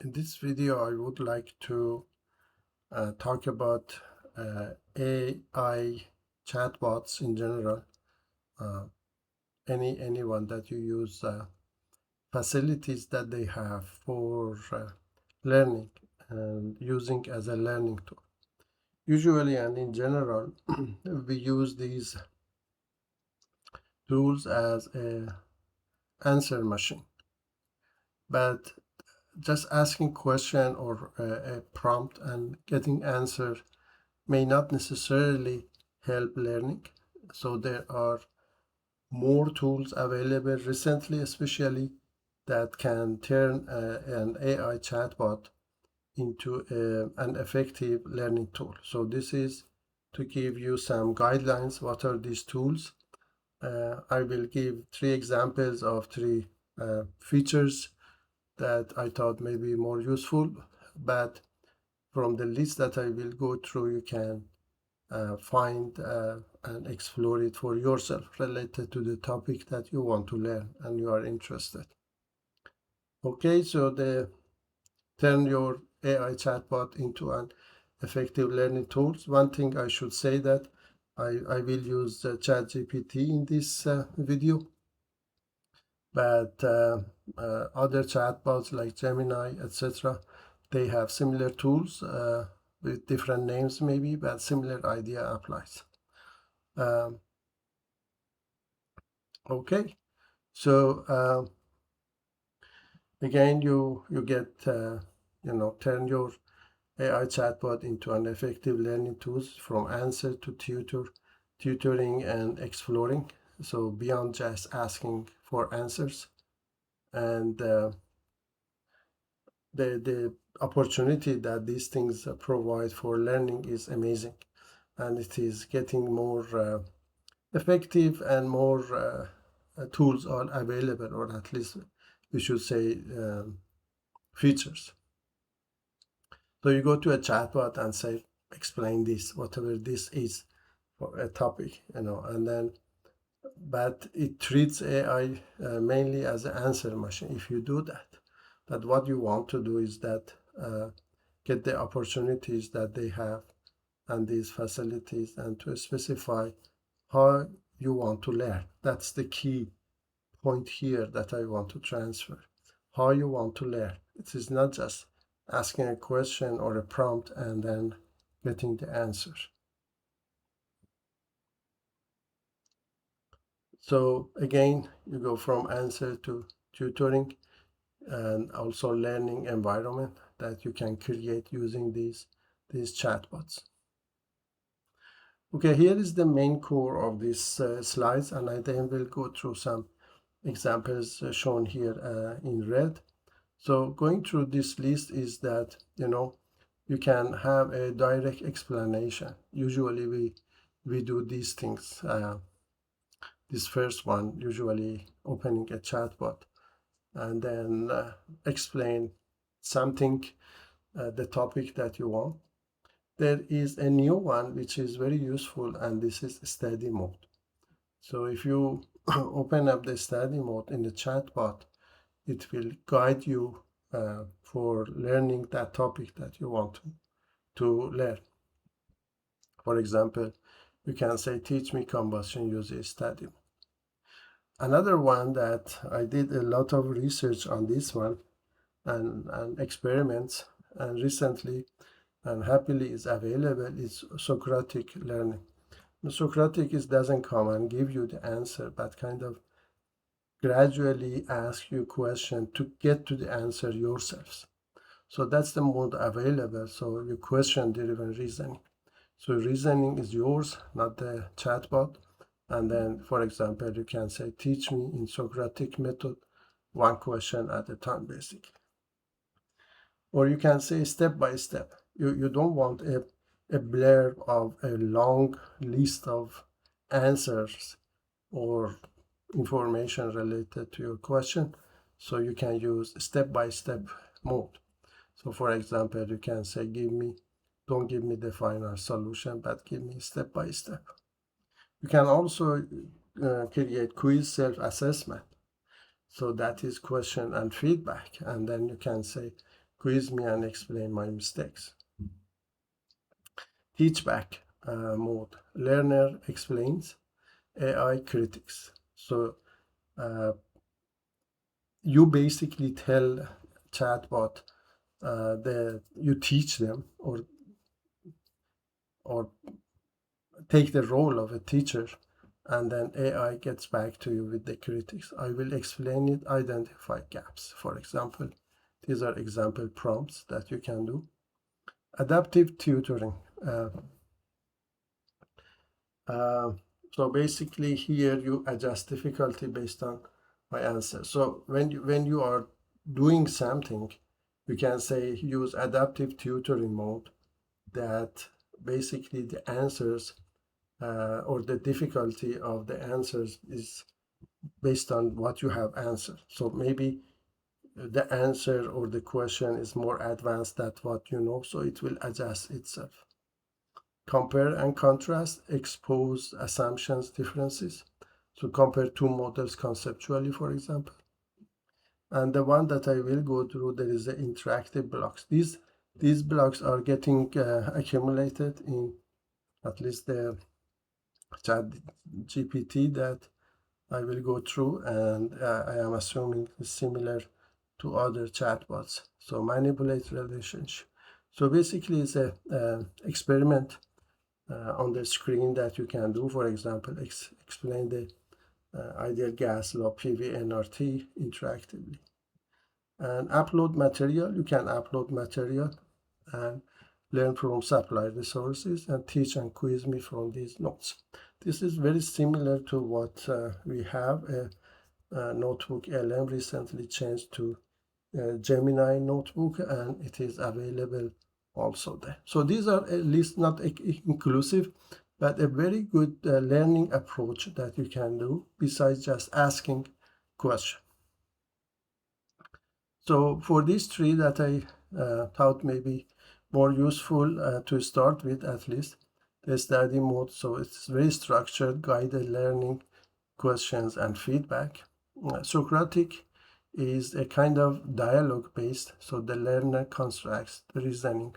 In this video, I would like to talk about AI chatbots in general. Uh, anyone that you use facilities that they have for learning and using as a learning tool. Usually and in general, we use these tools as a answer machine, but just asking question or a prompt and getting answer may not necessarily help learning. So there are more tools available recently, especially that can turn an AI chatbot into an effective learning tool. So this is to give you some guidelines. What are these tools? I will give three examples of three features that I thought may be more useful, but from the list that I will go through, you can find and explore it for yourself related to the topic that you want to learn and you are interested. Okay, so turn your AI chatbot into an effective learning tools. One thing I should say that I will use ChatGPT in this video, but other chatbots like Gemini, etc., they have similar tools with different names maybe, but similar idea applies. Okay, so again, you get turn your AI chatbot into an effective learning tools from answer to tutoring and exploring. So beyond just asking for answers, and the opportunity that these things provide for learning is amazing, and it is getting more effective and more tools are available, or at least we should say features. So you go to a chatbot and say, explain this, whatever this is for a topic, and then, but it treats AI mainly as an answer machine if you do that. But what you want to do is that get the opportunities that they have and these facilities and to specify how you want to learn. That's the key point here that I want to transfer. How you want to learn. It is not just asking a question or a prompt and then getting the answer. So again, you go from answer to tutoring and also learning environment that you can create using these chatbots. Okay, here is the main core of these slides, and I then will go through some examples shown here in red. So going through this list is that, you can have a direct explanation. Usually we do these things. This first one, usually opening a chatbot and then explain something, the topic that you want. There is a new one which is very useful, and this is study mode. So if you open up the study mode in the chatbot, it will guide you for learning that topic that you want to learn. For example, you can say, teach me combustion using study mode. Another one that I did a lot of research on this one and experiments, and recently and happily is available, is Socratic learning. Socratic doesn't come and give you the answer, but kind of gradually ask you question to get to the answer yourselves. So that's the mode available. So you question-driven reasoning. So reasoning is yours, not the chatbot. And then, for example, you can say, teach me in Socratic method, one question at a time, basically. Or you can say step by step. You don't want a blurb of a long list of answers or information related to your question. So you can use step-by-step mode. So for example, you can say, don't give me the final solution, but give me step-by-step. You can also create quiz self-assessment. So that is question and feedback. And then you can say, quiz me and explain my mistakes. Teach back mode. Learner explains, AI critics. So you basically tell chatbot that you teach them or take the role of a teacher, and then AI gets back to you with the critics. I will explain it, identify gaps. For example, these are example prompts that you can do. Adaptive tutoring. So basically here you adjust difficulty based on my answer. So when you are doing something, you can say use adaptive tutoring mode, that basically the answers or the difficulty of the answers is based on what you have answered. So maybe the answer or the question is more advanced than what you know, so it will adjust itself. Compare and contrast, expose assumptions differences. So compare two models conceptually, for example. And the one that I will go through, there is the interactive blocks. These blocks are getting accumulated in at least the chat GPT that I will go through, and I am assuming it's similar to other chatbots. So manipulate relationship. So basically it's a experiment on the screen that you can do. For example, explain the ideal gas law, PV NRT interactively. And upload material, you can upload material and learn from supply resources and teach and quiz me from these notes. This is very similar to what we have. A notebook LM recently changed to Gemini notebook, and it is available also there. So these are at least not inclusive, but a very good learning approach that you can do besides just asking questions. So for these three that I thought maybe more useful to start with, at least the study mode. So it's very structured, guided learning, questions and feedback. Socratic is a kind of dialogue based, so the learner constructs the reasoning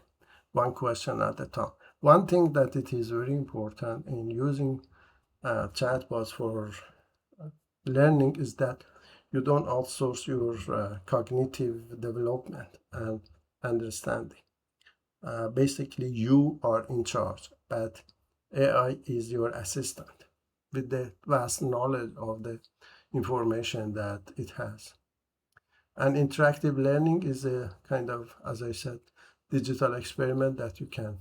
one question at a time. One thing that it is very important in using chatbots for learning is that you don't outsource your cognitive development and understanding. Basically, you are in charge, but AI is your assistant with the vast knowledge of the information that it has. And interactive learning is a kind of, as I said, digital experiment that you can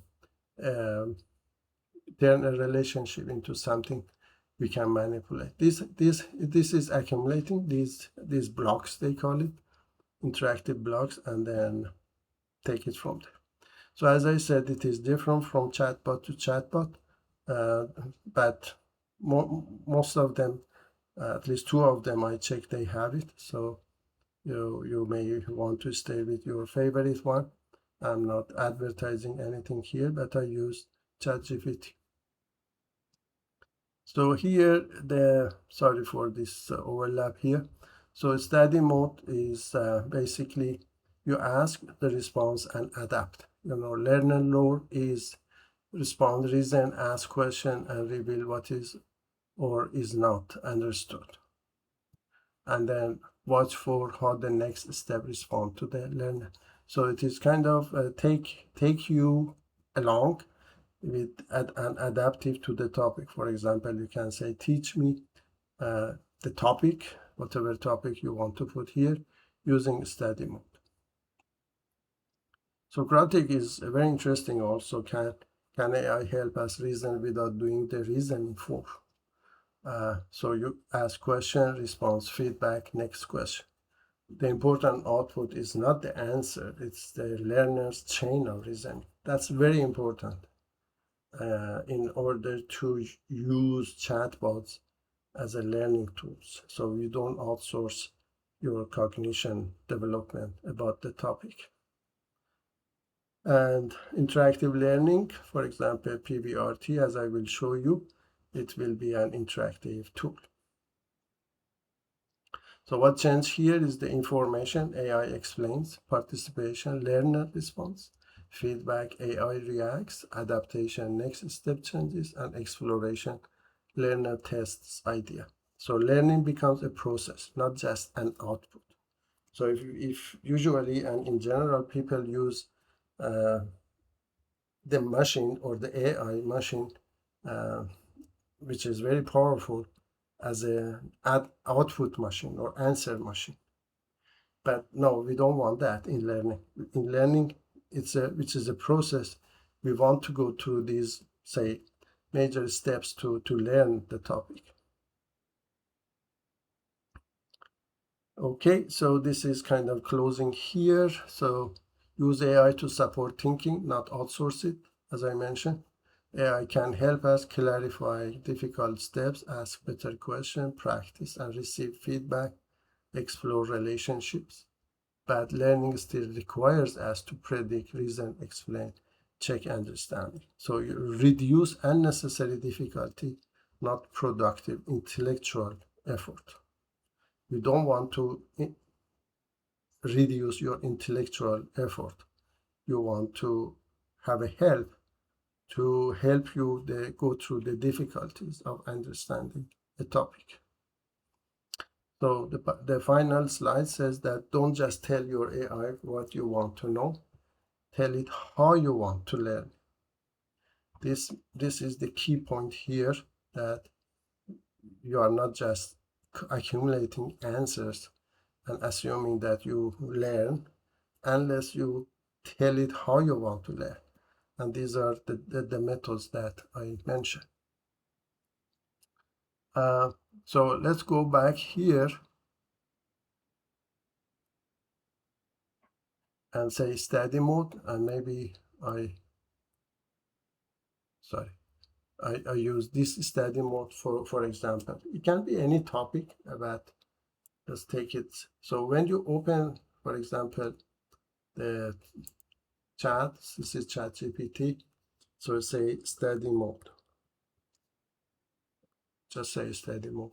turn a relationship into something we can manipulate. This is accumulating these blocks, they call it, interactive blocks, and then take it from there. So as I said, it is different from chatbot to chatbot, but most of them, at least two of them, I checked they have it. So you may want to stay with your favorite one. I'm not advertising anything here, but I use ChatGPT. So here, sorry for this overlap here. So study mode is basically you ask the response and adapt. Learner lore is respond, reason, ask question, and reveal what is or is not understood. And then watch for how the next step respond to the learner. So it is kind of take you along with an adaptive to the topic. For example, you can say, teach me the topic, whatever topic you want to put here, using study mode. Socratic is very interesting also. Can AI help us reason without doing the reasoning for? So you ask question, response, feedback, next question. The important output is not the answer, it's the learner's chain of reasoning. That's very important in order to use chatbots as a learning tools. So you don't outsource your cognition development about the topic. And interactive learning, for example, PBRT, as I will show you, it will be an interactive tool. So what changed here is the information AI explains, participation, learner response, feedback, AI reacts, adaptation, next step changes, and exploration, learner tests idea. So learning becomes a process, not just an output. So if usually and in general people use uh, the machine or the AI machine, uh, which is very powerful, as a output machine or answer machine. But no, we don't want that in learning. In learning, which is a process. We want to go through these, say, major steps to learn the topic. Okay, so this is kind of closing here. So use AI to support thinking, not outsource it, as I mentioned. AI can help us clarify difficult steps, ask better questions, practice and receive feedback, explore relationships. But learning still requires us to predict, reason, explain, check understanding. So you reduce unnecessary difficulty, not productive intellectual effort. You don't want to reduce your intellectual effort. You want to have a help to help you go through the difficulties of understanding a topic. So the final slide says that don't just tell your AI what you want to know, tell it how you want to learn. This is the key point here, that you are not just accumulating answers and assuming that you learn unless you tell it how you want to learn. And these are the methods that I mentioned. So let's go back here and say study mode, and maybe I use this study mode for example. It can be any topic, but let's take it. So when you open, for example, the chat, this is ChatGPT, so say study mode. Just say study mode.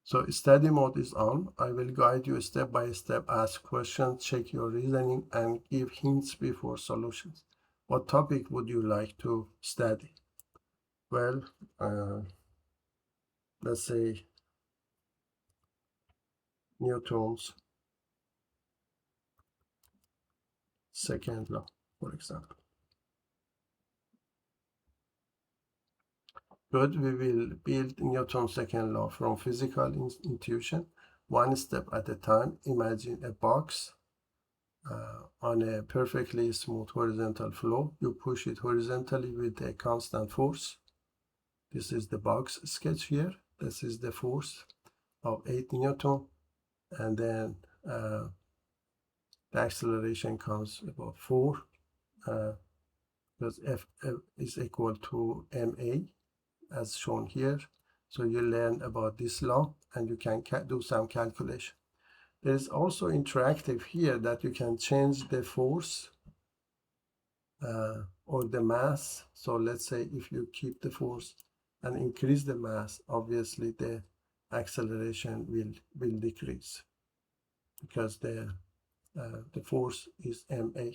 So study mode is on. I will guide you step by step, ask questions, check your reasoning, and give hints before solutions. What topic would you like to study? Well, let's say Newton's second law, for example. Good, we will build Newton's second law from physical intuition, one step at a time. Imagine a box on a perfectly smooth horizontal floor. You push it horizontally with a constant force. This is the box sketch here. This is the force of 8 Newton. And then the acceleration comes about 4, because F is equal to ma, as shown here. So you learn about this law and you can do some calculation. There is also interactive here that you can change the force or the mass. So let's say if you keep the force and increase the mass, obviously the acceleration will decrease, because the force is ma.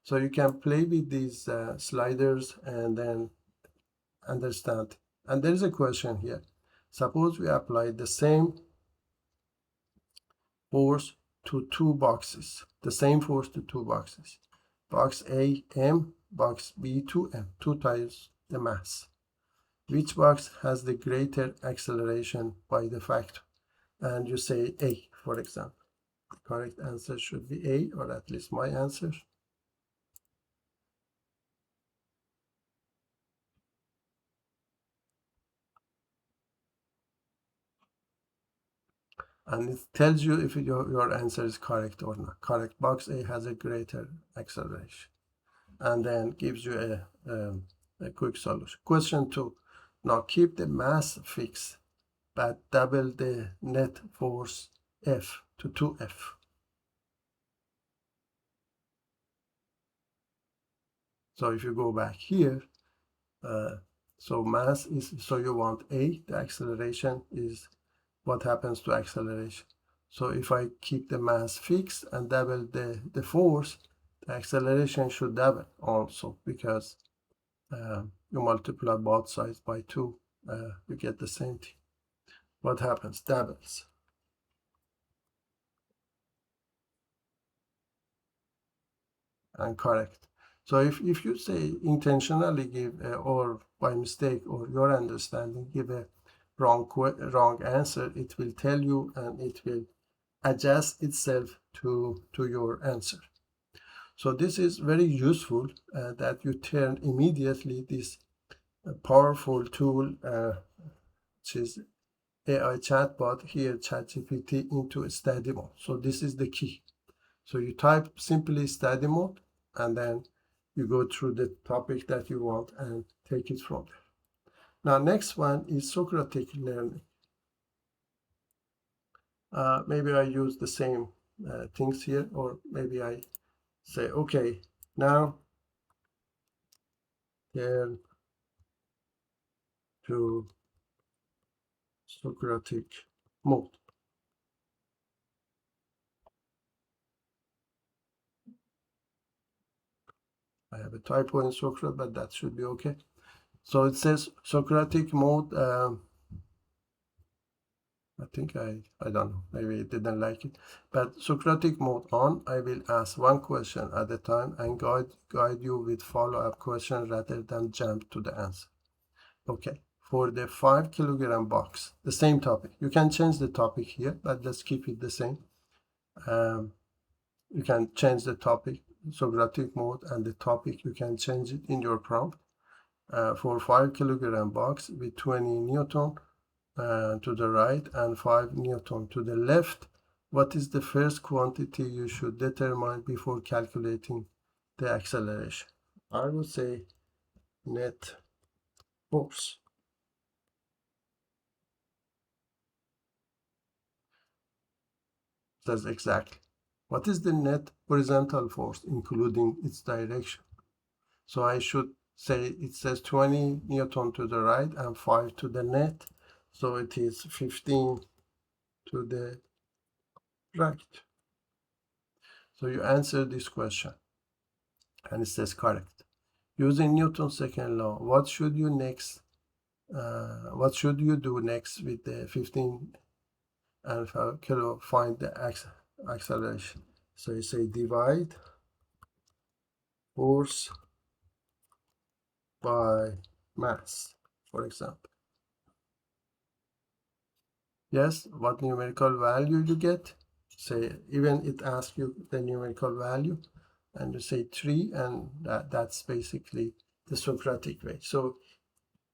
So you can play with these sliders and then understand. And there is a question here. Suppose we apply the same force to two boxes, the same force to two boxes. Box A, M, box B, 2M, 2 times the mass. Which box has the greater acceleration by the factor? And you say A, for example. The correct answer should be A, or at least my answer. And it tells you if your answer is correct or not. Correct. Box A has a greater acceleration, and then gives you a quick solution. Question 2. Now keep the mass fixed, but double the net force F to 2F. So if you go back here, So mass is, so you want A, the acceleration is what happens to acceleration. So if I keep the mass fixed and double the force, the acceleration should double also, because you multiply both sides by 2, you get the same thing. What happens? Doubles. And correct. So if you say intentionally give or by mistake or your understanding give a wrong answer, it will tell you and it will adjust itself to your answer. So this is very useful that you turn immediately this powerful tool, which is AI chatbot here, ChatGPT, into a study mode. So this is the key. So you type simply study mode, and then you go through the topic that you want and take it from there. Now, next one is Socratic learning. Maybe I use the same things here, or maybe I say, okay, now turn to Socratic mode. I have a typo in Socrates, but that should be okay. So it says Socratic mode. I think I don't know, maybe it didn't like it. But Socratic mode on, I will ask one question at a time and guide you with follow-up question rather than jump to the answer. Okay, for the 5 kilogram box, the same topic. You can change the topic here, but let's keep it the same. You can change the topic, Socratic mode, and the topic, you can change it in your prompt. For 5 kilogram box with 20 Newton, to the right and 5 Newton to the left, what is the first quantity you should determine before calculating the acceleration? I would say net force. Says exactly. What is the net horizontal force, including its direction? So I should say it says 20 Newton to the right and 5 to the net. So it is 15 to the right. So you answer this question and it says correct. Using Newton's second law, what should you do next with the 15 and 5 kilo? Find the acceleration. So you say divide force by mass, for example. Yes, what numerical value you get? Say, even it asks you the numerical value, and you say 3, and that's basically the Socratic way. So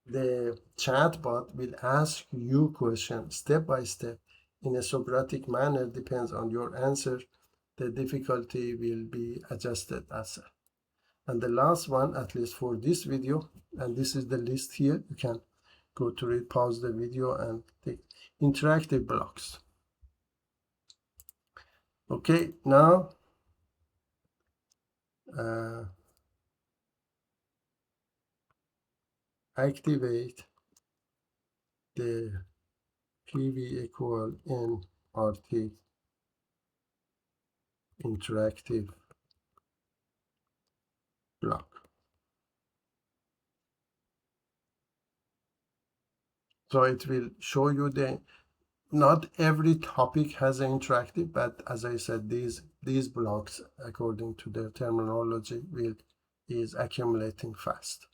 the chatbot will ask you questions step by step in a Socratic manner. Depends on your answer, the difficulty will be adjusted as such. And the last one, at least for this video, and this is the list here, you can go to it, pause the video, and take interactive blocks. Okay, now activate the PV equal nRT interactive block. So it will show you not every topic has an interactive, but as I said, these blocks, according to their terminology, is accumulating fast.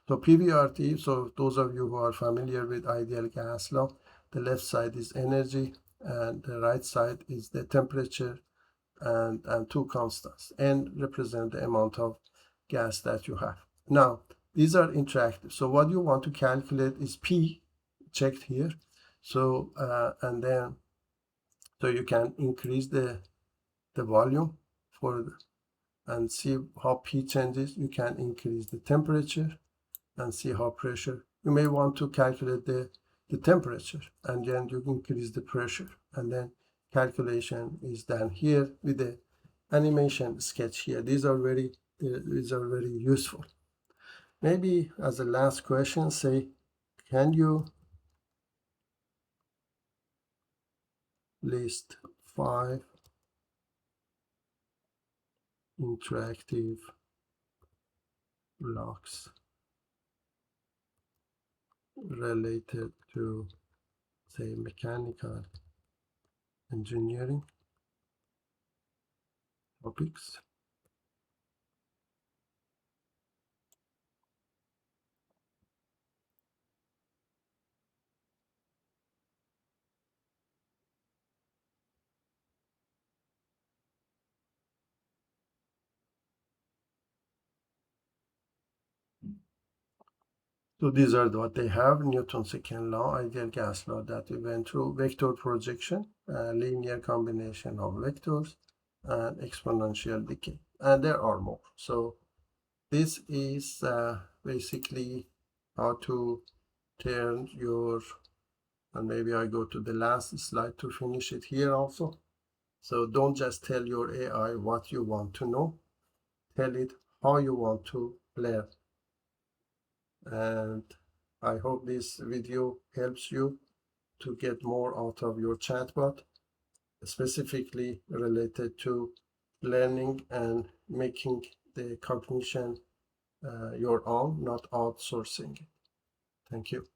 So PVRT, so those of you who are familiar with ideal gas law, the left side is energy and the right side is the temperature and two constants. N represent the amount of gas that you have. Now, these are interactive. So what you want to calculate is P, checked here. So, and then, so you can increase the volume and see how P changes. You can increase the temperature and see how pressure. You may want to calculate the temperature, and then you increase the pressure, and then calculation is done here with the animation sketch here. These are very useful. Maybe as a last question, say, can you list 5 interactive blocks related to, say, mechanical engineering topics? So these are what they have: Newton's second law, ideal gas law that we went through, vector projection, linear combination of vectors, and exponential decay. And there are more. So this is basically how to turn your, and maybe I go to the last slide to finish it here also. So don't just tell your AI what you want to know, tell it how you want to learn. And I hope this video helps you to get more out of your chatbot, specifically related to learning and making the cognition your own, not outsourcing it. Thank you.